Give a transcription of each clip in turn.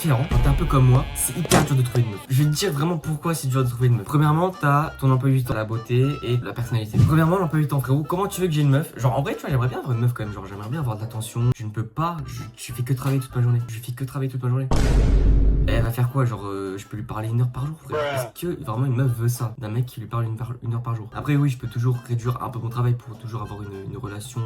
différent. Quand t'es un peu comme moi, c'est hyper dur de trouver une meuf. Je vais te dire vraiment pourquoi c'est dur de trouver une meuf. Premièrement, t'as ton emploi du temps, la beauté et la personnalité. Premièrement, l'emploi du temps, frérot. Comment tu veux que j'ai une meuf? Genre, en vrai, tu vois, j'aimerais bien avoir une meuf quand même. Genre, j'aimerais bien avoir de l'attention. Je ne peux pas. Je fais que travailler toute ma journée. Je fais que travailler toute ma journée. Elle va faire quoi? Genre, je peux lui parler 1 heure par jour, frère. Est-ce que vraiment une meuf veut ça? D'un mec qui lui parle 1 heure par jour. Après, oui, je peux toujours réduire un peu mon travail pour toujours avoir une relation,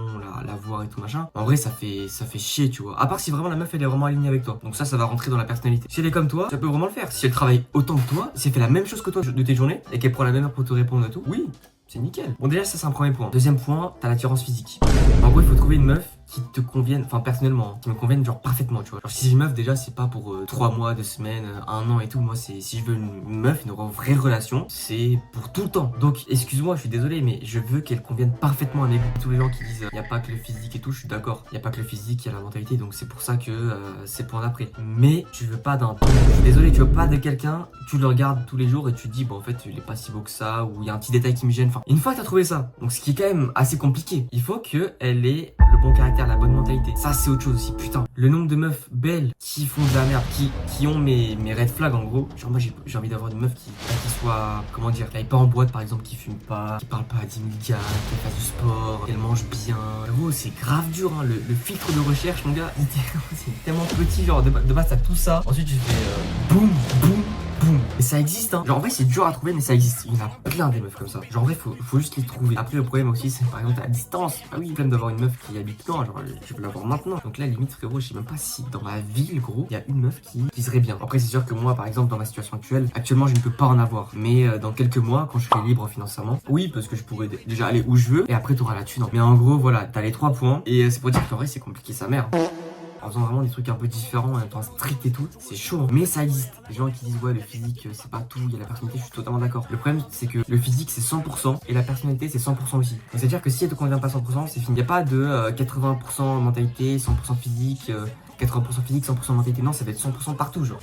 la voir et tout machin. En vrai, ça fait chier, tu vois. À part si vraiment la meuf, elle est vraiment alignée avec toi. Donc ça va rentrer dans la personnalité. Si elle est comme toi, ça peut vraiment le faire. Si elle travaille autant que toi, si elle fait la même chose que toi de tes journées et qu'elle prend la même heure pour te répondre et tout, oui, c'est nickel. Bon, déjà, ça, c'est un premier point. Deuxième point, t'as l'attirance physique. En gros, il faut trouver une meuf qui te convienne, enfin personnellement, qui me convienne genre parfaitement, tu vois. Genre si j'ai une meuf déjà, c'est pas pour 3 mois, 2 semaines, 1 an et tout. Moi, c'est si je veux une meuf, une vraie relation, c'est pour tout le temps. Donc excuse-moi, je suis désolé, mais je veux qu'elle convienne parfaitement à mes goûts. Tous les gens qui disent y a pas que le physique et tout, je suis d'accord. Y a pas que le physique, y a la mentalité, donc c'est pour ça que c'est pour d'après. Mais tu veux pas d'un, je suis désolé, tu veux pas de quelqu'un, tu le regardes tous les jours et tu te dis bon en fait il est pas si beau que ça, ou il y a un petit détail qui me gêne. Enfin, une fois que t'as trouvé ça, donc ce qui est quand même assez compliqué, il faut que elle ait le bon caractère, la bonne mentalité. Ça, c'est autre chose aussi, putain. Le nombre de meufs belles qui font de la merde, qui ont mes red flags en gros. Genre, moi, j'ai envie d'avoir une meuf qui soit, comment dire, qui aille pas en boîte par exemple, qui fume pas, qui parle pas à 10 000 gars, qui fasse du sport, qu'elle mange bien. Gros, c'est grave dur, hein. Le filtre de recherche, mon gars, c'est tellement petit. Genre, de base, t'as tout ça. Ensuite, tu fais boum, boum. Boum. Et ça existe, hein. Genre en vrai c'est dur à trouver, mais ça existe. Il y en a plein des meufs comme ça. Genre en vrai faut juste les trouver. Après le problème aussi c'est par exemple à distance. Ah oui, le problème d'avoir une meuf qui habite loin. Genre je veux l'avoir maintenant. Donc là limite frérot, je sais même pas si dans ma ville gros il y a une meuf qui serait bien. Après c'est sûr que moi par exemple dans ma situation actuellement je ne peux pas en avoir. Mais dans quelques mois quand je serai libre financièrement, oui parce que je pourrais déjà aller où je veux et après t'auras la thune. Mais en gros voilà, t'as les 3 points. Et c'est pour dire qu'en vrai c'est compliqué sa mère. En faisant vraiment des trucs un peu différents, en même temps strict et tout, c'est chaud. Mais ça existe. Les gens qui disent ouais le physique c'est pas tout, il y a la personnalité, je suis totalement d'accord. Le problème c'est que le physique c'est 100% et la personnalité c'est 100% aussi. Donc c'est à dire que si elle te convient pas 100%, c'est fini. Il n'y a pas de 80% mentalité, 100% physique, 80% physique, 100% mentalité. Non, ça va être 100% partout genre.